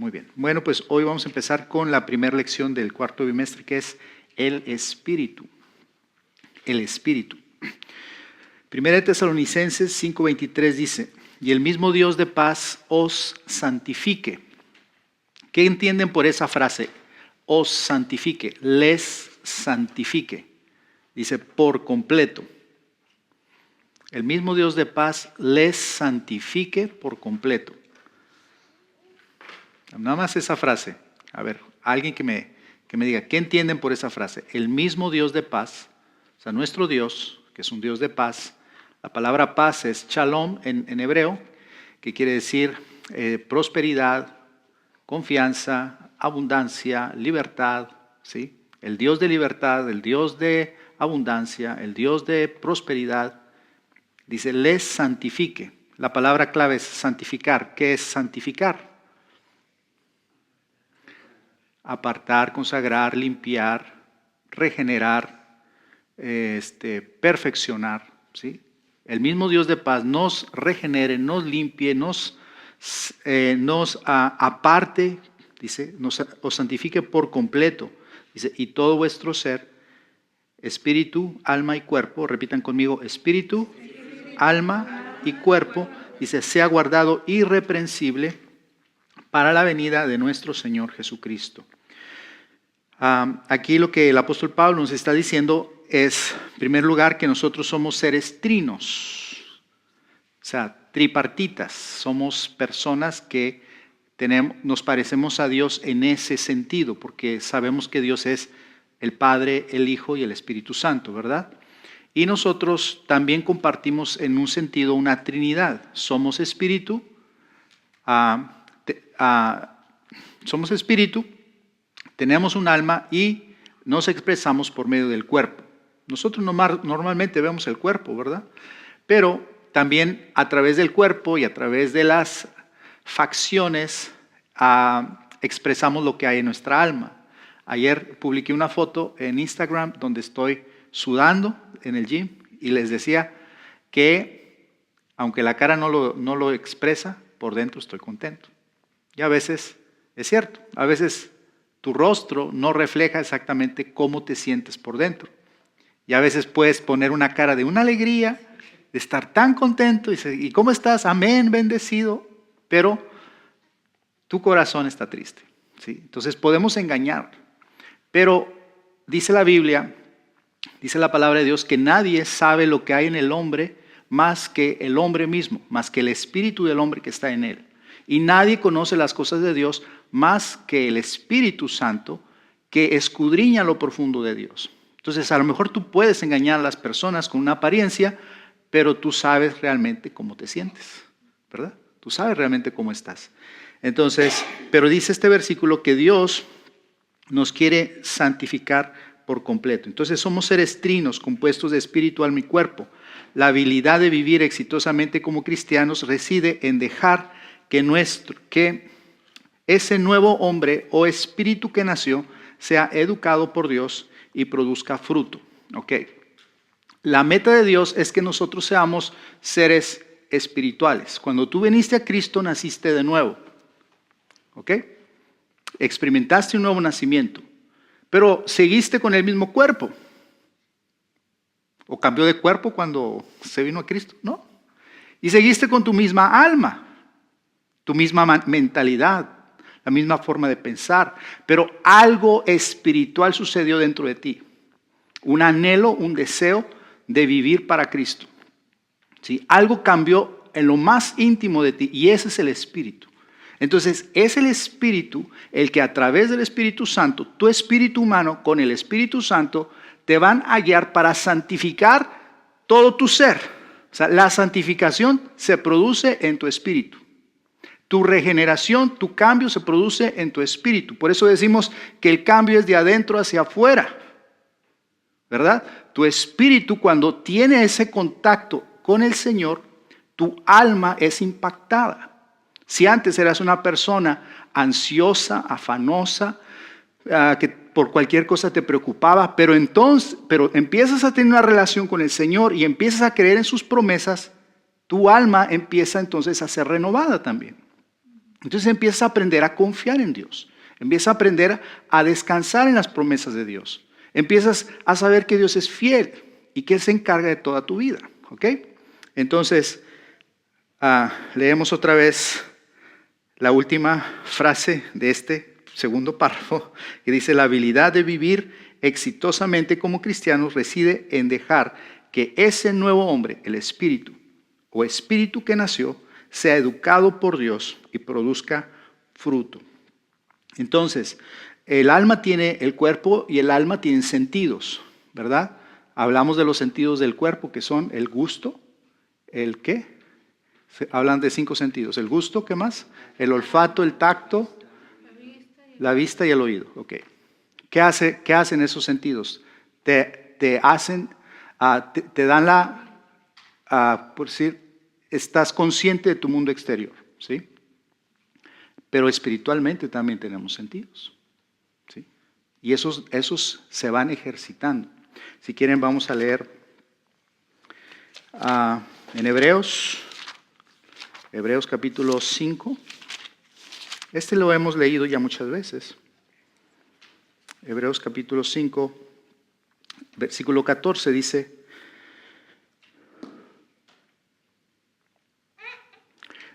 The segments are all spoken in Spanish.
Muy bien. Bueno, pues hoy vamos a empezar con la primera lección del cuarto bimestre, que es el Espíritu. El Espíritu. Primera de Tesalonicenses 5:23 dice, y el mismo Dios de paz os santifique. ¿Qué entienden por esa frase? Os santifique, les santifique. Dice, por completo. El mismo Dios de paz les santifique por completo. Nada más esa frase. A ver, alguien que me diga, ¿qué entienden por esa frase? El mismo Dios de paz, o sea, nuestro Dios, que es un Dios de paz. La palabra paz es shalom en hebreo, que quiere decir prosperidad, confianza, abundancia, libertad, ¿sí? El Dios de libertad, el Dios de abundancia, el Dios de prosperidad. Dice, les santifique. La palabra clave es santificar. ¿Qué es santificar? Apartar, consagrar, limpiar, regenerar, perfeccionar, ¿sí? El mismo Dios de paz nos regenere, nos limpie, nos aparte, dice, os santifique por completo, dice, y todo vuestro ser, espíritu, alma y cuerpo, repitan conmigo, espíritu, alma y cuerpo, dice, sea guardado irreprensible para la venida de nuestro Señor Jesucristo. Aquí lo que el apóstol Pablo nos está diciendo es, en primer lugar, que nosotros somos seres trinos, o sea, tripartitas. Somos personas que nos parecemos a Dios en ese sentido, porque sabemos que Dios es el Padre, el Hijo y el Espíritu Santo, ¿verdad? Y nosotros también compartimos en un sentido una Trinidad. Somos espíritu, tenemos un alma y nos expresamos por medio del cuerpo. Nosotros normalmente vemos el cuerpo, ¿verdad? Pero también a través del cuerpo y a través de las facciones expresamos lo que hay en nuestra alma. Ayer publiqué una foto en Instagram donde estoy sudando en el gym y les decía que aunque la cara no lo expresa, por dentro estoy contento. Y a veces es cierto, a veces tu rostro no refleja exactamente cómo te sientes por dentro. Y a veces puedes poner una cara de una alegría, de estar tan contento y ¿cómo estás? Amén, bendecido. Pero tu corazón está triste, ¿sí? Entonces podemos engañar. Pero dice la Biblia, dice la palabra de Dios que nadie sabe lo que hay en el hombre más que el hombre mismo, más que el espíritu del hombre que está en él. Y nadie conoce las cosas de Dios más que el Espíritu Santo que escudriña lo profundo de Dios. Entonces, a lo mejor tú puedes engañar a las personas con una apariencia, pero tú sabes realmente cómo te sientes, ¿verdad? Tú sabes realmente cómo estás. Entonces, pero dice este versículo que Dios nos quiere santificar por completo. Entonces, somos seres trinos compuestos de espíritu, alma y cuerpo. La habilidad de vivir exitosamente como cristianos reside en dejar que ese nuevo hombre o espíritu que nació sea educado por Dios y produzca fruto. ¿Ok? La meta de Dios es que nosotros seamos seres espirituales. Cuando tú viniste a Cristo, naciste de nuevo. ¿Ok? Experimentaste un nuevo nacimiento, pero seguiste con el mismo cuerpo. ¿O cambió de cuerpo cuando se vino a Cristo? No. Y seguiste con tu misma alma. Tu misma mentalidad, la misma forma de pensar, pero algo espiritual sucedió dentro de ti. Un anhelo, un deseo de vivir para Cristo. ¿Sí? Algo cambió en lo más íntimo de ti y ese es el Espíritu. Entonces, es el Espíritu el que a través del Espíritu Santo, tu espíritu humano con el Espíritu Santo, te van a guiar para santificar todo tu ser. O sea, la santificación se produce en tu espíritu. Tu regeneración, tu cambio se produce en tu espíritu. Por eso decimos que el cambio es de adentro hacia afuera, ¿verdad? Tu espíritu, cuando tiene ese contacto con el Señor, tu alma es impactada. Si antes eras una persona ansiosa, afanosa, que por cualquier cosa te preocupaba, pero empiezas a tener una relación con el Señor y empiezas a creer en sus promesas, tu alma empieza entonces a ser renovada también. Entonces empiezas a aprender a confiar en Dios. Empiezas a aprender a descansar en las promesas de Dios. Empiezas a saber que Dios es fiel y que Él se encarga de toda tu vida. ¿Ok? Entonces, leemos otra vez la última frase de este segundo párrafo, que dice: la habilidad de vivir exitosamente como cristianos reside en dejar que ese nuevo hombre, el espíritu o espíritu que nació, sea educado por Dios y produzca fruto. Entonces, el cuerpo y el alma tienen sentidos, ¿verdad? Hablamos de los sentidos del cuerpo, que son el gusto, ¿el qué? Hablan de 5 sentidos. El gusto, ¿qué más? El olfato, el tacto, la vista y el oído. Ok. ¿Qué hacen esos sentidos? Te dan por decir, estás consciente de tu mundo exterior, ¿sí? Pero espiritualmente también tenemos sentidos, ¿sí? Y esos se van ejercitando. Si quieren, vamos a leer en Hebreos capítulo 5. Este lo hemos leído ya muchas veces. Hebreos capítulo 5, versículo 14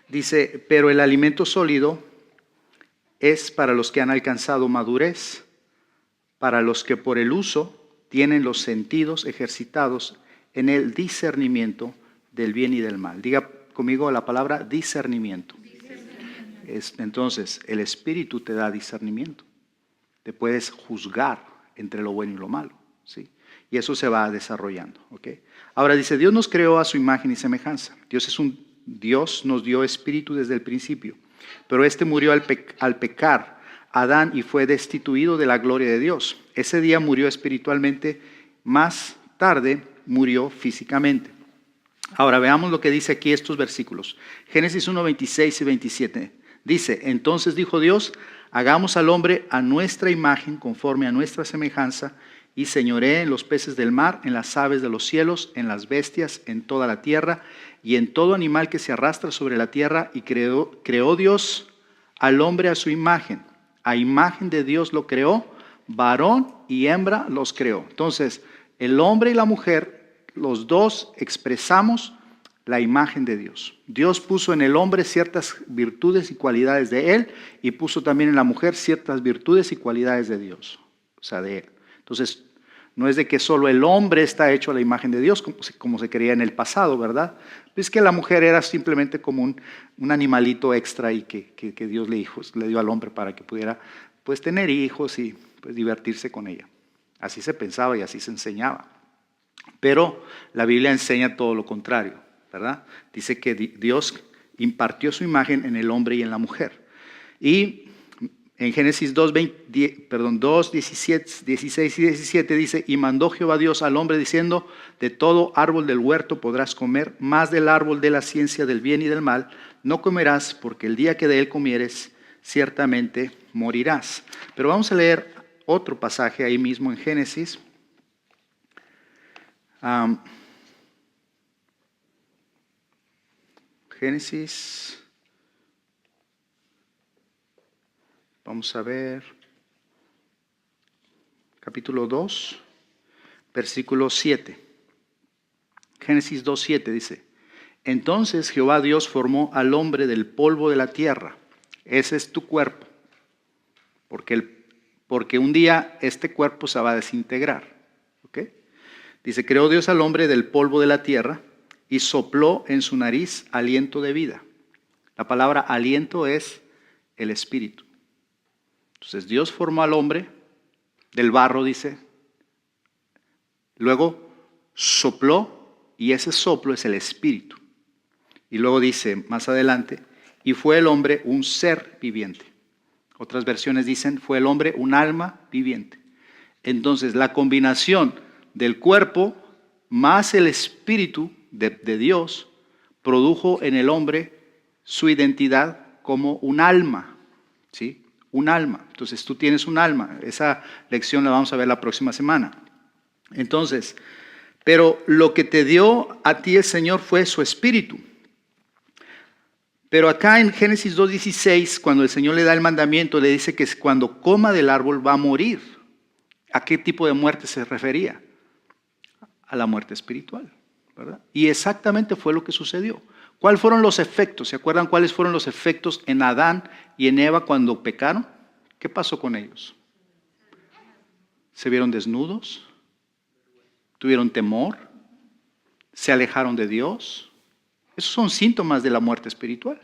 dice, pero el alimento sólido es para los que han alcanzado madurez, para los que por el uso tienen los sentidos ejercitados en el discernimiento del bien y del mal. Diga conmigo la palabra discernimiento. Entonces, el Espíritu te da discernimiento. Te puedes juzgar entre lo bueno y lo malo, ¿sí? Y eso se va desarrollando, ¿ok? Ahora dice, Dios nos creó a su imagen y semejanza. Dios nos dio espíritu desde el principio, pero este murió al pecar Adán y fue destituido de la gloria de Dios. Ese día murió espiritualmente, más tarde murió físicamente. Ahora veamos lo que dice aquí estos versículos. Génesis 1, 26 y 27. Dice, entonces dijo Dios, hagamos al hombre a nuestra imagen, conforme a nuestra semejanza, y señoree en los peces del mar, en las aves de los cielos, en las bestias, en toda la tierra, y en todo animal que se arrastra sobre la tierra. Y creó Dios al hombre a su imagen. A imagen de Dios lo creó, varón y hembra los creó. Entonces, el hombre y la mujer, los dos expresamos la imagen de Dios. Dios puso en el hombre ciertas virtudes y cualidades de él, y puso también en la mujer ciertas virtudes y cualidades de Dios, o sea, de él. Entonces, no es de que solo el hombre está hecho a la imagen de Dios, como se creía en el pasado, ¿verdad? Es que la mujer era simplemente como un animalito extra y que Dios le dio al hombre para que pudiera pues, tener hijos y pues, divertirse con ella. Así se pensaba y así se enseñaba. Pero la Biblia enseña todo lo contrario, ¿verdad? Dice que Dios impartió su imagen en el hombre y en la mujer. Y en Génesis 2, 16 y 17 dice, y mandó Jehová Dios al hombre diciendo, de todo árbol del huerto podrás comer, mas del árbol de la ciencia del bien y del mal no comerás, porque el día que de él comieres, ciertamente morirás. Pero vamos a leer otro pasaje ahí mismo en Génesis. Génesis, vamos a ver, capítulo 2, versículo 7. Génesis 2, 7 dice, entonces Jehová Dios formó al hombre del polvo de la tierra. Ese es tu cuerpo, porque un día este cuerpo se va a desintegrar. ¿Ok? Dice, creó Dios al hombre del polvo de la tierra y sopló en su nariz aliento de vida. La palabra aliento es el espíritu. Entonces Dios formó al hombre del barro, dice. Luego sopló y ese soplo es el espíritu. Y luego dice más adelante, y fue el hombre un ser viviente. Otras versiones dicen, fue el hombre un alma viviente. Entonces la combinación del cuerpo más el espíritu de Dios produjo en el hombre su identidad como un alma, ¿sí? Un alma. Entonces tú tienes un alma. Esa lección la vamos a ver la próxima semana. Entonces, pero lo que te dio a ti el Señor fue su espíritu. Pero acá en Génesis 2:16, cuando el Señor le da el mandamiento, le dice que cuando coma del árbol va a morir. ¿A qué tipo de muerte se refería? A la muerte espiritual, ¿verdad? Y exactamente fue lo que sucedió. ¿Cuáles fueron los efectos? ¿Se acuerdan cuáles fueron los efectos en Adán y en Eva cuando pecaron? ¿Qué pasó con ellos? ¿Se vieron desnudos? ¿Tuvieron temor? ¿Se alejaron de Dios? Esos son síntomas de la muerte espiritual.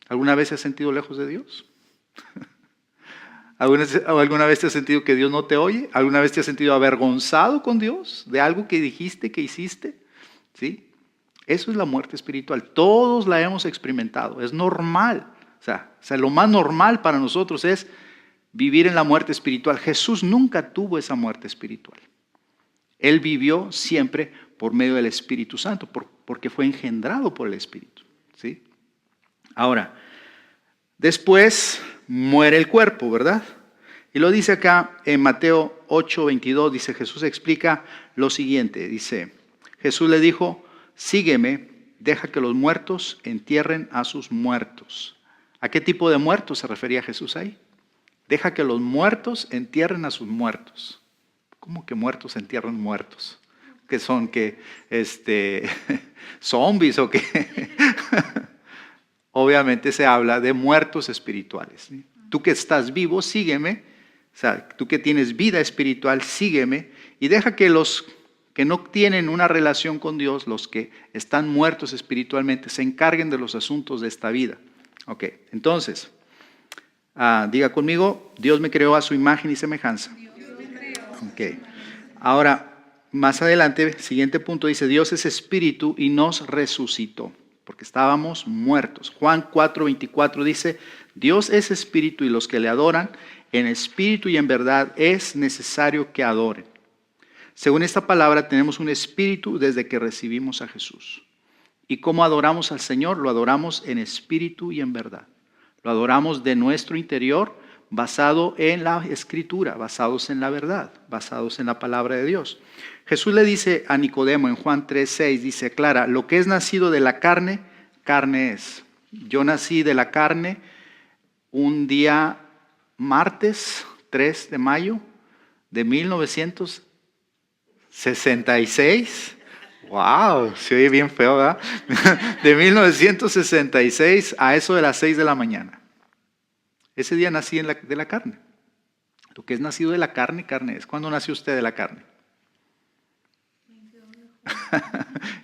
¿Alguna vez te has sentido lejos de Dios? ¿Alguna vez te has sentido que Dios no te oye? ¿Alguna vez te has sentido avergonzado con Dios de algo que dijiste, que hiciste? ¿Sí? Eso es la muerte espiritual. Todos la hemos experimentado. Es normal. O sea, lo más normal para nosotros es vivir en la muerte espiritual. Jesús nunca tuvo esa muerte espiritual. Él vivió siempre por medio del Espíritu Santo, porque fue engendrado por el Espíritu. ¿Sí? Ahora, después muere el cuerpo, ¿verdad? Y lo dice acá en Mateo 8:22, dice, Jesús explica lo siguiente, dice, Jesús le dijo, sígueme, deja que los muertos entierren a sus muertos. ¿A qué tipo de muertos se refería Jesús ahí? Deja que los muertos entierren a sus muertos. ¿Cómo que muertos entierran muertos? ¿Qué son? ¿Qué? ¿Zombies o qué? Obviamente se habla de muertos espirituales. ¿Sí? Tú que estás vivo, sígueme. O sea, tú que tienes vida espiritual, sígueme. Y deja que los que no tienen una relación con Dios, los que están muertos espiritualmente, se encarguen de los asuntos de esta vida. Ok, entonces, diga conmigo, Dios me creó a su imagen y semejanza. Ok, ahora, más adelante, siguiente punto, dice, Dios es espíritu y nos resucitó, porque estábamos muertos. Juan 4:24 dice, Dios es espíritu y los que le adoran, en espíritu y en verdad es necesario que adoren. Según esta palabra, tenemos un espíritu desde que recibimos a Jesús. ¿Y cómo adoramos al Señor? Lo adoramos en espíritu y en verdad. Lo adoramos de nuestro interior, basado en la Escritura, basados en la verdad, basados en la palabra de Dios. Jesús le dice a Nicodemo en Juan 3:6, dice, aclara, lo que es nacido de la carne, carne es. Yo nací de la carne un día martes 3 de mayo de 1966. ¡Wow! Se oye bien feo, ¿verdad? De 1966 a eso de las 6 de la mañana. Ese día nací de la carne. Lo que es nacido de la carne, carne es. ¿Cuándo nació usted de la carne?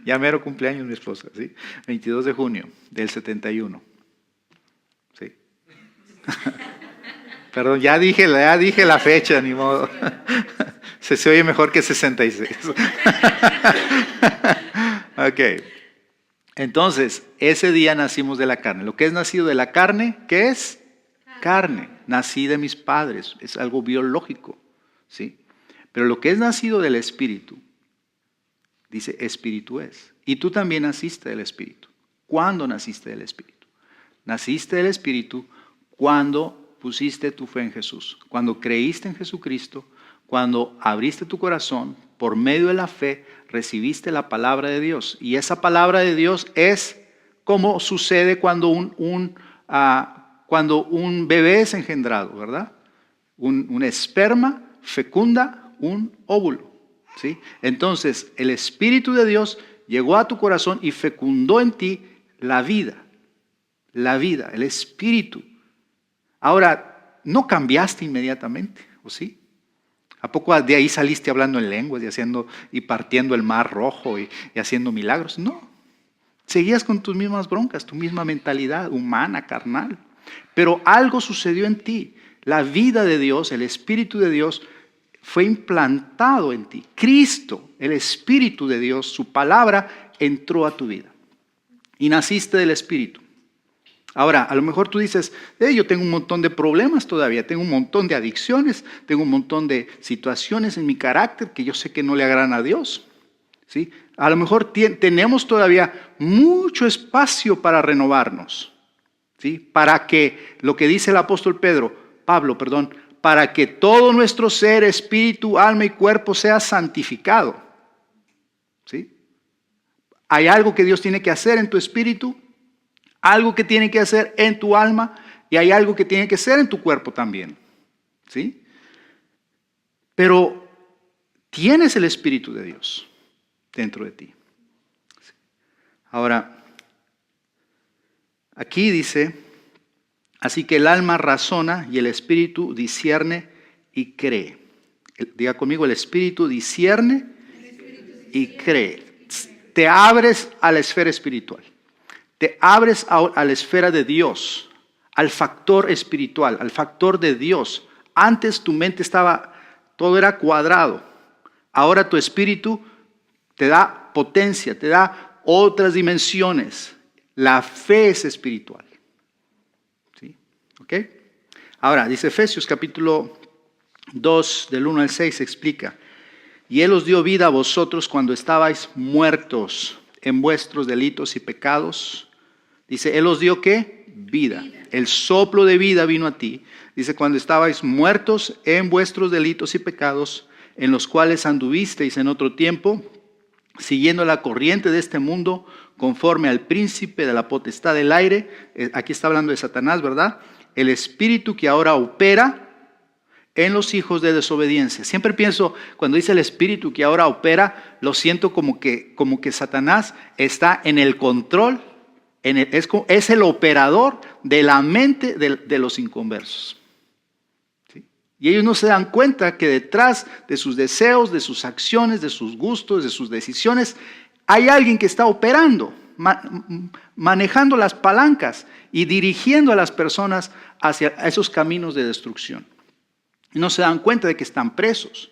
Ya mero cumpleaños mi esposa, ¿sí? 22 de junio del 71. Sí. Perdón, ya dije la fecha, ni modo. Se oye mejor que 66. Ok. Entonces, ese día nacimos de la carne. Lo que es nacido de la carne, ¿qué es? Carne. Nací de mis padres. Es algo biológico, ¿sí? Pero lo que es nacido del Espíritu, dice, Espíritu es. Y tú también naciste del Espíritu. ¿Cuándo naciste del Espíritu? Naciste del Espíritu cuando pusiste tu fe en Jesús, cuando creíste en Jesucristo, cuando abriste tu corazón, por medio de la fe, recibiste la palabra de Dios. Y esa palabra de Dios es como sucede cuando un bebé es engendrado, ¿verdad? Un esperma fecunda un óvulo, ¿sí? Entonces, el Espíritu de Dios llegó a tu corazón y fecundó en ti la vida, el Espíritu. Ahora, ¿no cambiaste inmediatamente, o sí? ¿A poco de ahí saliste hablando en lenguas y partiendo el mar rojo y haciendo milagros? No. Seguías con tus mismas broncas, tu misma mentalidad humana, carnal. Pero algo sucedió en ti. La vida de Dios, el Espíritu de Dios, fue implantado en ti. Cristo, el Espíritu de Dios, su palabra, entró a tu vida. Y naciste del Espíritu. Ahora, a lo mejor tú dices, yo tengo un montón de problemas todavía, tengo un montón de adicciones, tengo un montón de situaciones en mi carácter que yo sé que no le agradan a Dios. ¿Sí? A lo mejor tenemos todavía mucho espacio para renovarnos. ¿Sí? Para que, lo que dice el apóstol Pablo, para que todo nuestro ser, espíritu, alma y cuerpo sea santificado. ¿Sí? Hay algo que Dios tiene que hacer en tu espíritu. algo que tiene que hacer en tu alma y hay algo que tiene que ser en tu cuerpo también. ¿Sí? Pero tienes el Espíritu de Dios dentro de ti. Ahora, aquí dice, así que el alma razona y el Espíritu discierne y cree. Diga conmigo, el Espíritu discierne y cree. Te abres a la esfera espiritual. Te abres a la esfera de Dios, al factor espiritual, al factor de Dios. Antes tu mente estaba, todo era cuadrado. Ahora tu espíritu te da potencia, te da otras dimensiones. La fe es espiritual. ¿Sí? ¿Ok? Ahora, dice Efesios capítulo 2, del 1 al 6, explica. Y Él os dio vida a vosotros cuando estabais muertos en vuestros delitos y pecados. Dice, Él os dio ¿qué? Vida. El soplo de vida vino a ti. Dice, cuando estabais muertos en vuestros delitos y pecados, en los cuales anduvisteis en otro tiempo, siguiendo la corriente de este mundo, conforme al príncipe de la potestad del aire. Aquí está hablando de Satanás, ¿verdad? El espíritu que ahora opera en los hijos de desobediencia. Siempre pienso, cuando dice el espíritu que ahora opera, lo siento como que Satanás está en el control, es el operador de la mente de los inconversos. ¿Sí? Y ellos no se dan cuenta que detrás de sus deseos, de sus acciones, de sus gustos, de sus decisiones, hay alguien que está operando, manejando las palancas y dirigiendo a las personas hacia esos caminos de destrucción. Y no se dan cuenta de que están presos.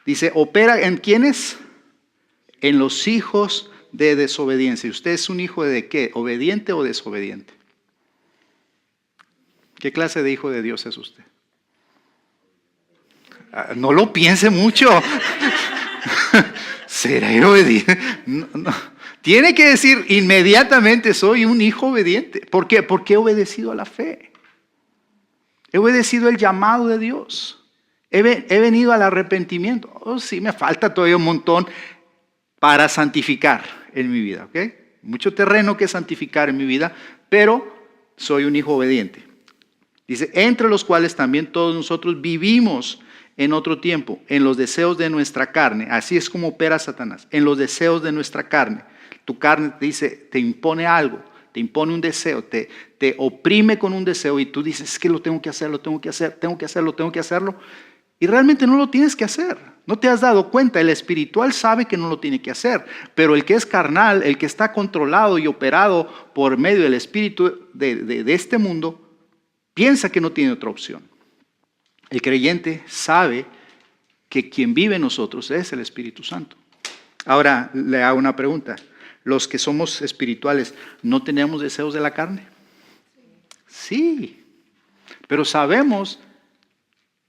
Dice, opera en ¿quiénes? En los hijos de desobediencia. ¿Usted es un hijo de qué? ¿Obediente o desobediente? ¿Qué clase de hijo de Dios es usted? No lo piense mucho. ¿Será obediente? No. Tiene que decir inmediatamente, soy un hijo obediente. ¿Por qué? Porque he obedecido a la fe. He obedecido el llamado de Dios. He venido al arrepentimiento. Oh, sí, me falta todavía un montón para santificar en mi vida. ¿Ok? Mucho terreno que santificar en mi vida, pero soy un hijo obediente. Dice, entre los cuales también todos nosotros vivimos en otro tiempo, en los deseos de nuestra carne. Así es como opera Satanás, en los deseos de nuestra carne. Tu carne te dice, te impone algo. Te impone un deseo, te oprime con un deseo y tú dices, es que lo tengo que hacer, tengo que hacerlo. Y realmente no lo tienes que hacer. No te has dado cuenta, el espiritual sabe que no lo tiene que hacer. Pero el que es carnal, el que está controlado y operado por medio del espíritu de este mundo, piensa que no tiene otra opción. El creyente sabe que quien vive en nosotros es el Espíritu Santo. Ahora le hago una pregunta. Los que somos espirituales, ¿no tenemos deseos de la carne? Sí, pero sabemos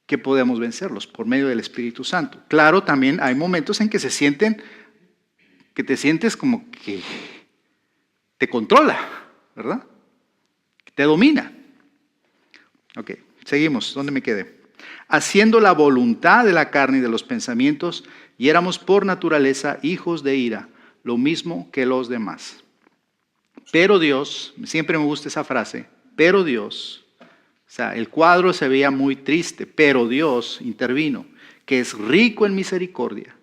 que podemos vencerlos por medio del Espíritu Santo. Claro, también hay momentos en que que te sientes como que te controla, ¿verdad? Que te domina. Ok, seguimos, ¿dónde me quedé? Haciendo la voluntad de la carne y de los pensamientos, y éramos por naturaleza hijos de ira, lo mismo que los demás. Pero Dios, siempre me gusta esa frase, pero Dios, o sea, el cuadro se veía muy triste, pero Dios intervino, que es rico en misericordia,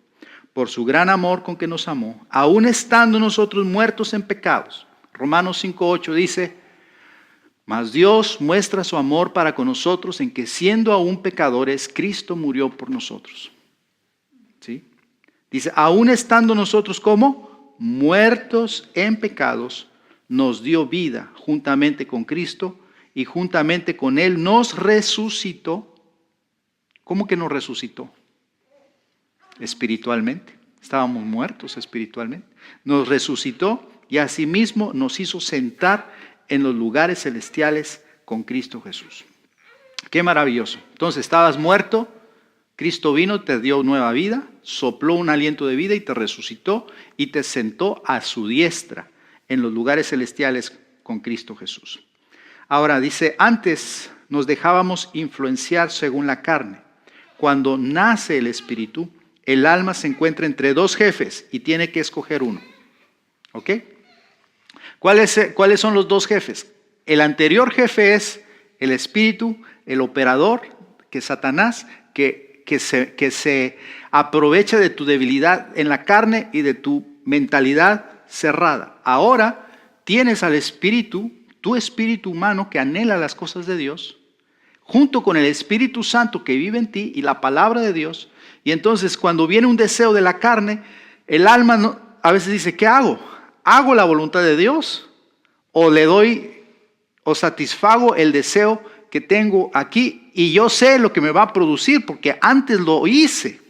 por su gran amor con que nos amó, aun estando nosotros muertos en pecados. Romanos 5:8 dice, mas Dios muestra su amor para con nosotros en que siendo aún pecadores, Cristo murió por nosotros. ¿Sí? Dice, aun estando nosotros como muertos en pecados, nos dio vida juntamente con Cristo y juntamente con Él nos resucitó. ¿Cómo que nos resucitó? Espiritualmente. Estábamos muertos espiritualmente. Nos resucitó y asimismo nos hizo sentar en los lugares celestiales con Cristo Jesús. Qué maravilloso. Entonces, estabas muerto, Cristo vino, te dio nueva vida, sopló un aliento de vida y te resucitó y te sentó a su diestra en los lugares celestiales con Cristo Jesús. Ahora dice, antes nos dejábamos influenciar según la carne. Cuando nace el Espíritu, el alma se encuentra entre dos jefes y tiene que escoger uno. ¿Ok? ¿Cuáles son los dos jefes? El anterior jefe es el espíritu, el operador, que es Satanás, que se aprovecha de tu debilidad en la carne y de tu mentalidad cerrada. Ahora tienes al espíritu, tu espíritu humano que anhela las cosas de Dios, junto con el Espíritu Santo que vive en ti y la palabra de Dios. Y entonces cuando viene un deseo de la carne, el alma a veces dice, ¿qué hago? ¿Hago la voluntad de Dios? ¿O le doy o satisfago el deseo que tengo aquí? Y yo sé lo que me va a producir porque antes lo hice,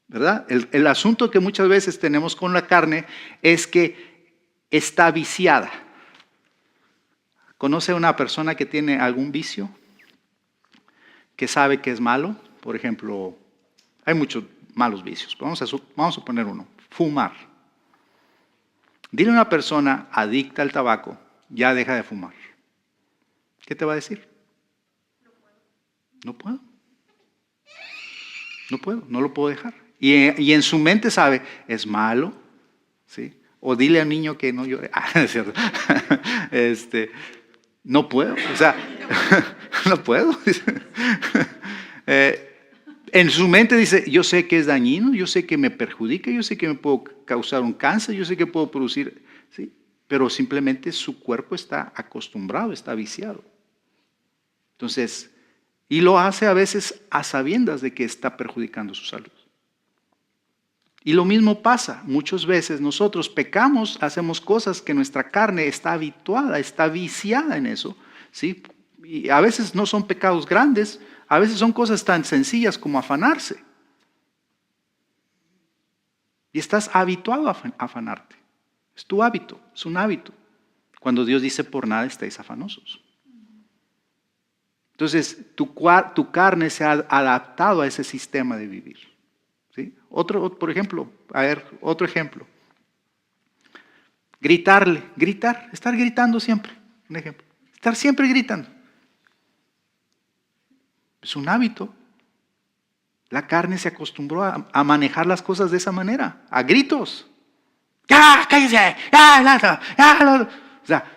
¿verdad? El asunto que muchas veces tenemos con la carne es que está viciada. ¿Conoce a una persona que tiene algún vicio? Que sabe que es malo. Por ejemplo, hay muchos malos vicios. Vamos a poner uno. Fumar. Dile a una persona adicta al tabaco, ya deja de fumar. ¿Qué te va a decir? No puedo. No puedo, no lo puedo dejar. Y en su mente sabe, es malo, ¿sí? O dile al niño que no llore. Es cierto. No puedo, o sea, no puedo. En su mente dice, yo sé que es dañino, yo sé que me perjudica, yo sé que me puedo causar un cáncer, yo sé que puedo producir, ¿sí? Pero simplemente su cuerpo está acostumbrado, está viciado. Entonces, y lo hace a veces a sabiendas de que está perjudicando su salud. Y lo mismo pasa, muchas veces nosotros pecamos, hacemos cosas que nuestra carne está habituada, está viciada en eso, ¿sí? Y a veces no son pecados grandes, a veces son cosas tan sencillas como afanarse. Y estás habituado a afanarte. Es tu hábito, es un hábito. Cuando Dios dice por nada estáis afanosos. Entonces tu carne se ha adaptado a ese sistema de vivir. ¿Sí? Por ejemplo, otro ejemplo. Gritar, estar gritando siempre. Un ejemplo. Estar siempre gritando. Es un hábito. La carne se acostumbró a manejar las cosas de esa manera, a gritos. ¡Ya, cállese! ¡Ya! O sea,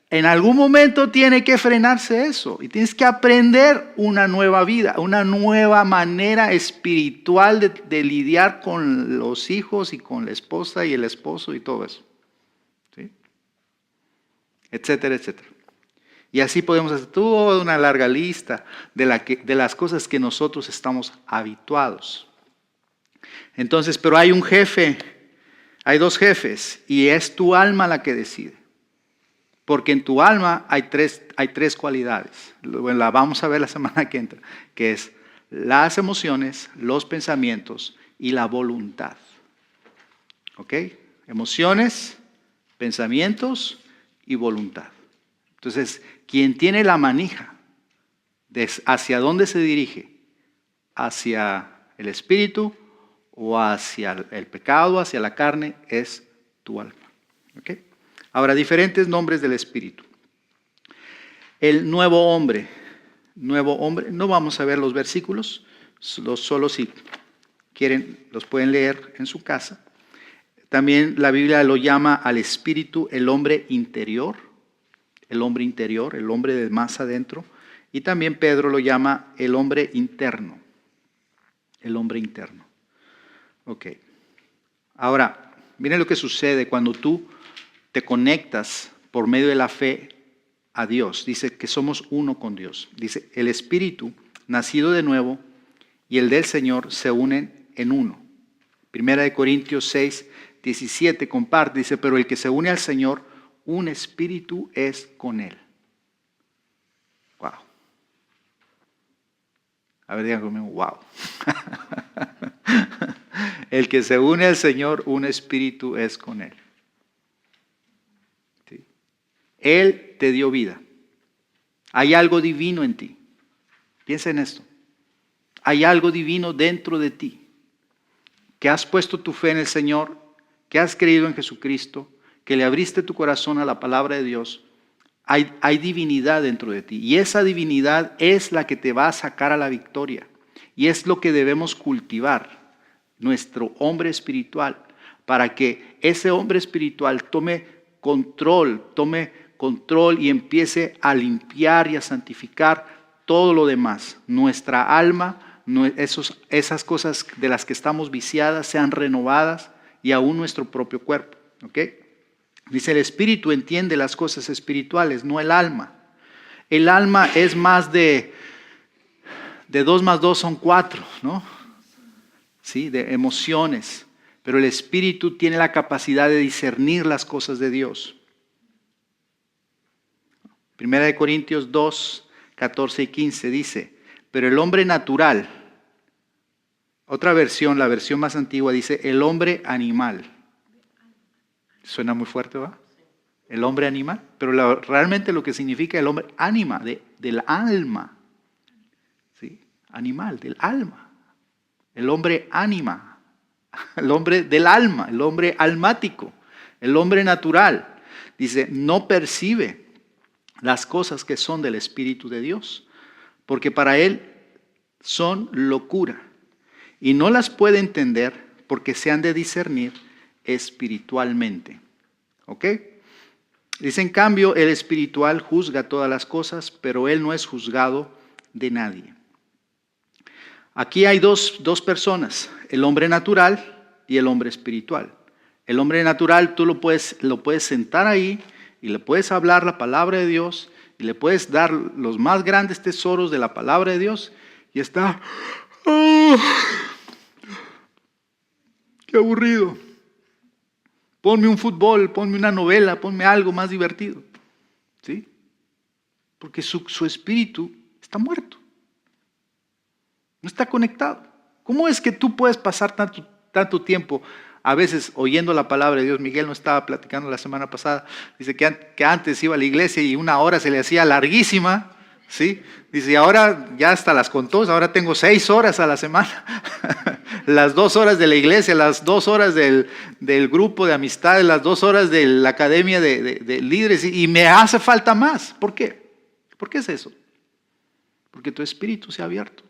en algún momento tiene que frenarse eso y tienes que aprender una nueva vida, una nueva manera espiritual de lidiar con los hijos y con la esposa y el esposo y todo eso. ¿Sí? Etcétera, etcétera. Y así podemos hacer toda una larga lista de las cosas que nosotros estamos habituados. Entonces, pero hay un jefe, hay dos jefes y es tu alma la que decide. Porque en tu alma hay tres cualidades. Bueno, la vamos a ver la semana que entra, que es las emociones, los pensamientos y la voluntad. ¿Ok? Emociones, pensamientos y voluntad. Entonces, quien tiene la manija de hacia dónde se dirige, hacia el espíritu o hacia el pecado, hacia la carne, es tu alma. ¿Ok? Ahora, diferentes nombres del espíritu. El nuevo hombre, no vamos a ver los versículos, solo si quieren los pueden leer en su casa. También la Biblia lo llama al espíritu el hombre interior, el hombre de más adentro. Y también Pedro lo llama el hombre interno, Ok. Ahora, miren lo que sucede cuando tú te conectas por medio de la fe a Dios. Dice que somos uno con Dios. Dice, el espíritu nacido de nuevo y el del Señor se unen en uno. Primera de Corintios 6, 17 comparte, dice, pero el que se une al Señor, un espíritu es con él. Wow. A ver, digan conmigo, wow. El que se une al Señor, un espíritu es con él. ¿Sí? Él te dio vida. Hay algo divino en ti. Piensa en esto. Hay algo divino dentro de ti. Que has puesto tu fe en el Señor, que has creído en Jesucristo, que le abriste tu corazón a la palabra de Dios. Hay divinidad dentro de ti. Y esa divinidad es la que te va a sacar a la victoria. Y es lo que debemos cultivar, nuestro hombre espiritual, para que ese hombre espiritual tome tome control y empiece a limpiar y a santificar todo lo demás. Nuestra alma, esas cosas de las que estamos viciadas sean renovadas y aún nuestro propio cuerpo. ¿Ok? Dice, el espíritu entiende las cosas espirituales, no el alma. El alma es más de 2 más 2 son 4, ¿no? Sí, de emociones. Pero el espíritu tiene la capacidad de discernir las cosas de Dios. 1 Corintios 2, 14 y 15 dice, pero el hombre natural, otra versión, la versión más antigua dice, el hombre animal. Suena muy fuerte, ¿va? El hombre animal, pero realmente lo que significa el hombre ánima, del alma. ¿Sí? Animal, del alma. El hombre ánima, el hombre del alma, el hombre almático, el hombre natural. Dice, no percibe las cosas que son del Espíritu de Dios, porque para él son locura y no las puede entender porque se han de discernir espiritualmente. ¿Ok? Dice, en cambio, el espiritual juzga todas las cosas, pero él no es juzgado de nadie. Aquí hay dos personas, el hombre natural y el hombre espiritual. El hombre natural tú lo puedes sentar ahí y le puedes hablar la palabra de Dios y le puedes dar los más grandes tesoros de la palabra de Dios y está, qué aburrido. Ponme un fútbol, ponme una novela, ponme algo más divertido. ¿Sí? Porque su espíritu está muerto. No está conectado. ¿Cómo es que tú puedes pasar tanto tiempo a veces oyendo la palabra de Dios? Miguel nos estaba platicando la semana pasada. Dice que antes iba a la iglesia y 1 hora se le hacía larguísima. ¿Sí? Dice, y ahora ya hasta las contó, ahora tengo 6 horas a la semana. Las 2 horas de la iglesia, las 2 horas del grupo de amistades, las 2 horas de la academia de líderes y me hace falta más. ¿Por qué? ¿Por qué es eso? Porque tu espíritu se ha abierto.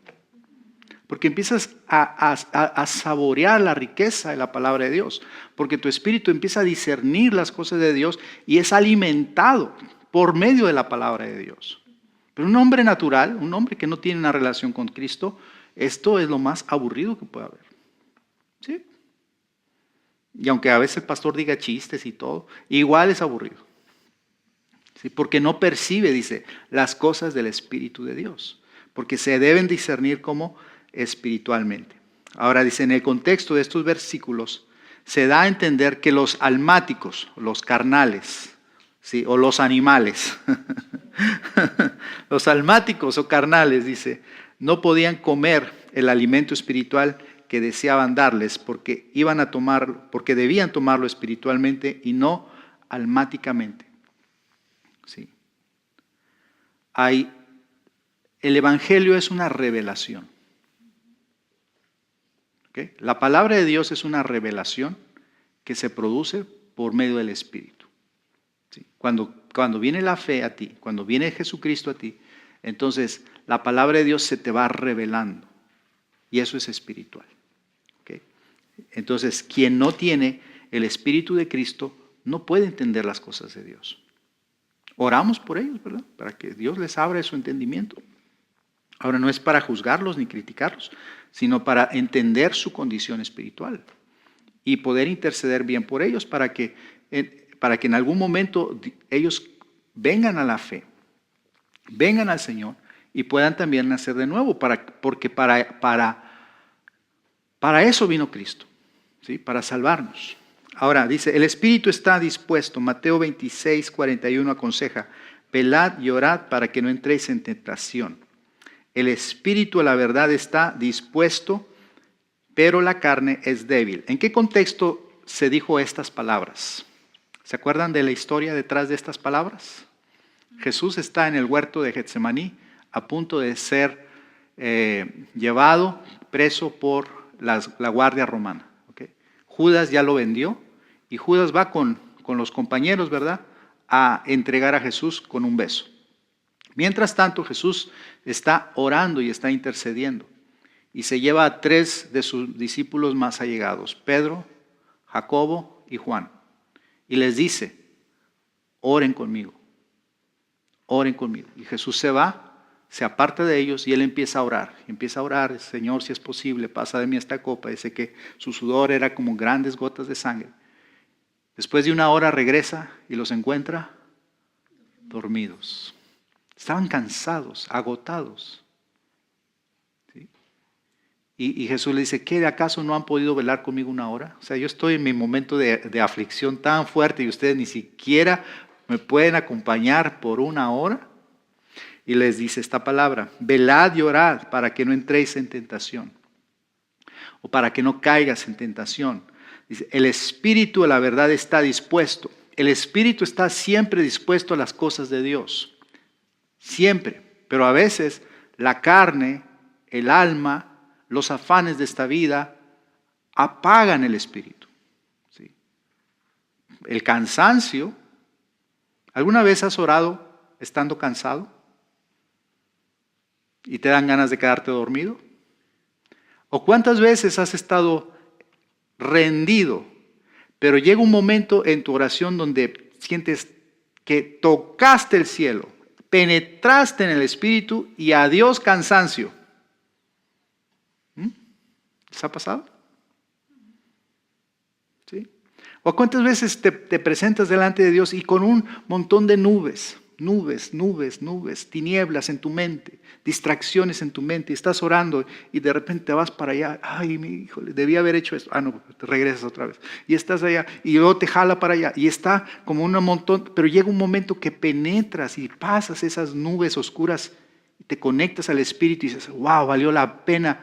Porque empiezas a saborear la riqueza de la palabra de Dios. Porque tu espíritu empieza a discernir las cosas de Dios y es alimentado por medio de la palabra de Dios. Pero un hombre natural, un hombre que no tiene una relación con Cristo, esto es lo más aburrido que puede haber. ¿Sí? Y aunque a veces el pastor diga chistes y todo, igual es aburrido. ¿Sí? Porque no percibe, dice, las cosas del Espíritu de Dios. Porque se deben discernir como espiritualmente. Ahora dice, en el contexto de estos versículos, se da a entender que los almáticos, los carnales, ¿sí? O los animales, los almáticos o carnales, dice, no podían comer el alimento espiritual que deseaban darles porque debían tomarlo espiritualmente y no almáticamente. ¿Sí? El Evangelio es una revelación. ¿Okay? La palabra de Dios es una revelación que se produce por medio del Espíritu. ¿Sí? Cuando viene la fe a ti, cuando viene Jesucristo a ti, entonces la palabra de Dios se te va revelando y eso es espiritual. ¿Okay? Entonces, quien no tiene el Espíritu de Cristo no puede entender las cosas de Dios. Oramos por ellos, ¿verdad? Para que Dios les abra su entendimiento. Ahora, no es para juzgarlos ni criticarlos, sino para entender su condición espiritual y poder interceder bien por ellos para que en algún momento ellos vengan a la fe, vengan al Señor y puedan también nacer de nuevo, porque para eso vino Cristo, ¿sí? Para salvarnos. Ahora dice, el Espíritu está dispuesto. Mateo 26, 41 aconseja, velad y orad para que no entréis en tentación. El Espíritu, a la verdad, está dispuesto, pero la carne es débil. ¿En qué contexto se dijo estas palabras? ¿Se acuerdan de la historia detrás de estas palabras? Jesús está en el huerto de Getsemaní a punto de ser llevado preso por la guardia romana. ¿Okay? Judas ya lo vendió y Judas va con los compañeros, ¿verdad?, a entregar a Jesús con un beso. Mientras tanto, Jesús está orando y está intercediendo y se lleva a 3 de sus discípulos más allegados, Pedro, Jacobo y Juan. Y les dice, oren conmigo. Oren conmigo. Y Jesús se va, se aparta de ellos y él empieza a orar. Empieza a orar, Señor, si es posible, pasa de mí esta copa. Dice que su sudor era como grandes gotas de sangre. Después de una hora regresa y los encuentra dormidos. Estaban cansados, agotados. ¿Sí? Y Jesús le dice, ¿qué de acaso no han podido velar conmigo una hora? O sea, yo estoy en mi momento de aflicción tan fuerte y ustedes ni siquiera me pueden acompañar por una hora. Y les dice esta palabra, velad y orad para que no entréis en tentación. O para que no caigas en tentación. Dice, el espíritu de la verdad está dispuesto. El espíritu está siempre dispuesto a las cosas de Dios. Siempre. Pero a veces la carne, el alma, los afanes de esta vida apagan el espíritu. ¿Sí? El cansancio. ¿Alguna vez has orado estando cansado? ¿Y te dan ganas de quedarte dormido? ¿O cuántas veces has estado rendido, pero llega un momento en tu oración donde sientes que tocaste el cielo, penetraste en el espíritu y adiós cansancio? ¿Les ha pasado? ¿Sí? ¿O cuántas veces te presentas delante de Dios y con un montón de nubes, tinieblas en tu mente, distracciones en tu mente, y estás orando y de repente te vas para allá, ay, mi hijo, debía haber hecho esto, no, te regresas otra vez, y estás allá, y luego te jala para allá, y está como un montón, pero llega un momento que penetras y pasas esas nubes oscuras, y te conectas al Espíritu y dices, wow, valió la pena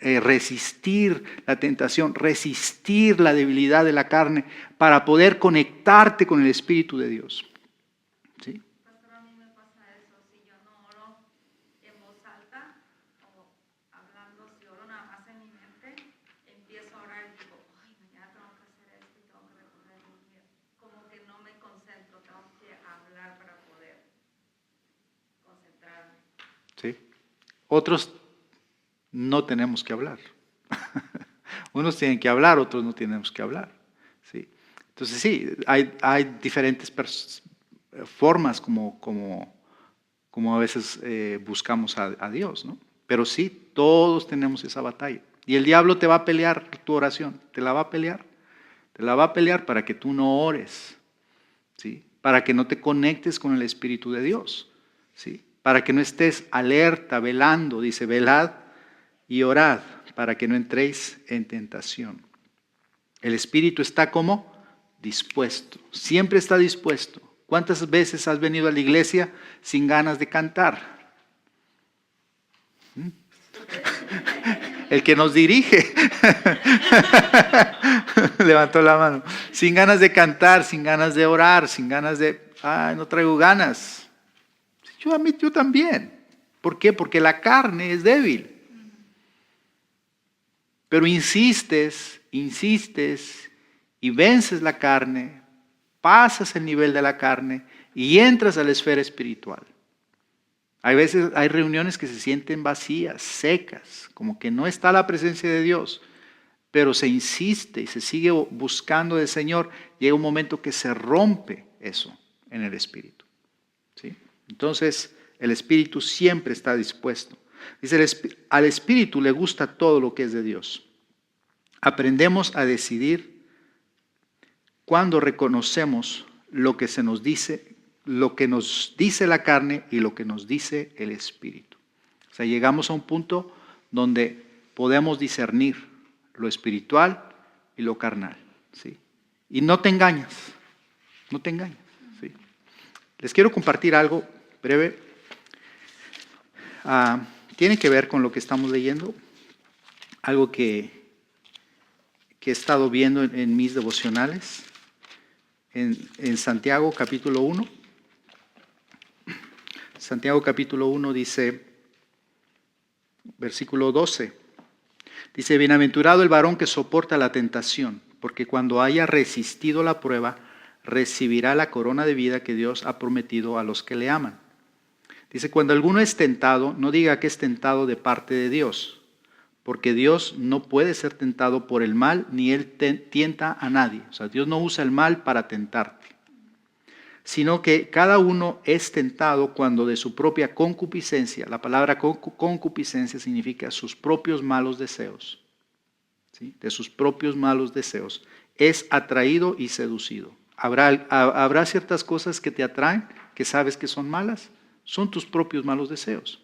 resistir la tentación, resistir la debilidad de la carne, para poder conectarte con el Espíritu de Dios. ¿Sí? ¿Sí? Otros no tenemos que hablar. Unos tienen que hablar, otros no tenemos que hablar. ¿Sí? Entonces sí, hay diferentes formas como a veces buscamos a Dios, ¿no? Pero sí, todos tenemos esa batalla. Y el diablo te va a pelear tu oración, te la va a pelear. Te la va a pelear para que tú no ores, ¿sí? Para que no te conectes con el Espíritu de Dios, ¿sí? Para que no estés alerta, velando, dice, velad y orad, para que no entréis en tentación. El Espíritu está como dispuesto, siempre está dispuesto. ¿Cuántas veces has venido a la iglesia sin ganas de cantar? El que nos dirige levantó la mano. Sin ganas de cantar, sin ganas de orar, sin ganas de, no traigo ganas. Yo también. ¿Por qué? Porque la carne es débil. Pero insistes y vences la carne, pasas el nivel de la carne y entras a la esfera espiritual. Hay veces, hay reuniones que se sienten vacías, secas, como que no está la presencia de Dios, pero se insiste y se sigue buscando del Señor. Llega un momento que se rompe eso en el espíritu. ¿Sí? Entonces, el espíritu siempre está dispuesto. Dice, al espíritu le gusta todo lo que es de Dios. Aprendemos a decidir cuando reconocemos lo que se nos dice, lo que nos dice la carne y lo que nos dice el espíritu. O sea, llegamos a un punto donde podemos discernir lo espiritual y lo carnal, ¿sí? Y no te engañas, ¿sí? Les quiero compartir algo breve. Tiene que ver con lo que estamos leyendo, algo que he estado viendo en mis devocionales, en Santiago capítulo 1. Santiago capítulo 1 dice, versículo 12, dice, bienaventurado el varón que soporta la tentación, porque cuando haya resistido la prueba, recibirá la corona de vida que Dios ha prometido a los que le aman. Dice, cuando alguno es tentado, no diga que es tentado de parte de Dios, porque Dios no puede ser tentado por el mal, ni Él tienta a nadie. O sea, Dios no usa el mal para tentarte, sino que cada uno es tentado cuando de su propia concupiscencia, la palabra concupiscencia significa sus propios malos deseos, ¿sí? De sus propios malos deseos, es atraído y seducido. ¿Habrá ciertas cosas que te atraen, que sabes que son malas? Son tus propios malos deseos.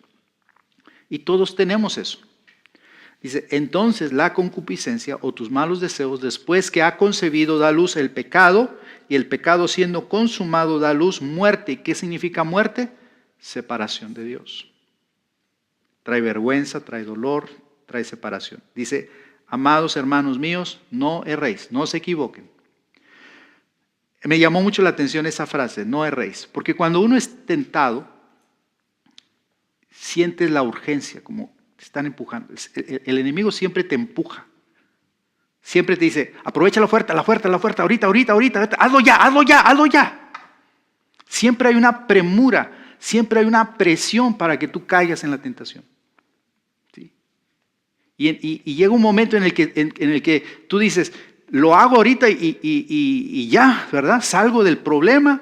Y todos tenemos eso. Dice, entonces la concupiscencia o tus malos deseos, después que ha concebido, da luz el pecado, y el pecado siendo consumado da luz muerte. ¿Y qué significa muerte? Separación de Dios. Trae vergüenza, trae dolor, trae separación. Dice, amados hermanos míos, no erréis, no se equivoquen. Me llamó mucho la atención esa frase, no erréis, porque cuando uno es tentado, sientes la urgencia, como te están empujando. El enemigo siempre te empuja. Siempre te dice, aprovecha la oferta, ahorita, hazlo ya. Siempre hay una premura, siempre hay una presión para que tú caigas en la tentación. ¿Sí? Y llega un momento en el que tú dices, lo hago ahorita y ya, ¿verdad? Salgo del problema,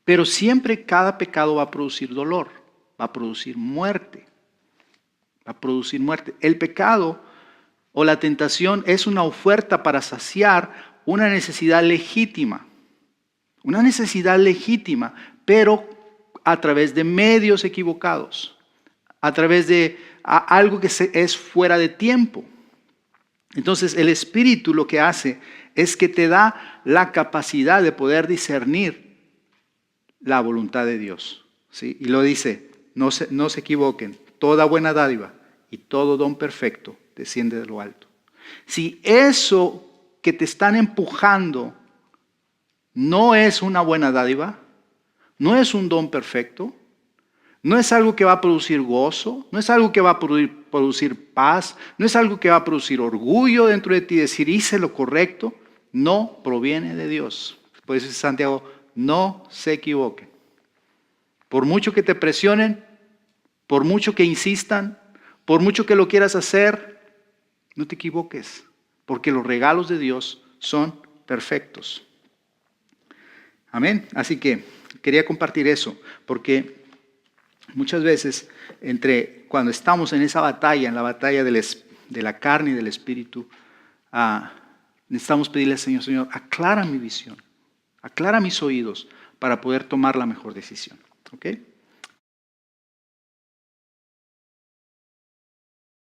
pero siempre cada pecado va a producir dolor, va a producir muerte, El pecado o la tentación es una oferta para saciar una necesidad legítima, pero a través de medios equivocados, a través de algo que es fuera de tiempo. Entonces el Espíritu lo que hace es que te da la capacidad de poder discernir la voluntad de Dios, ¿sí? Y lo dice, no se equivoquen, toda buena dádiva y todo don perfecto desciende de lo alto. Si eso que te están empujando no es una buena dádiva, no es un don perfecto, no es algo que va a producir gozo, no es algo que va a producir paz, no es algo que va a producir orgullo dentro de ti, decir hice lo correcto, no proviene de Dios. Por eso dice Santiago, no se equivoquen. Por mucho que te presionen, por mucho que insistan, por mucho que lo quieras hacer, no te equivoques, porque los regalos de Dios son perfectos. Amén. Así que quería compartir eso, porque muchas veces cuando estamos en esa batalla, en la batalla de la carne y del espíritu, necesitamos pedirle al Señor, Señor, aclara mi visión, aclara mis oídos para poder tomar la mejor decisión. ¿Ok?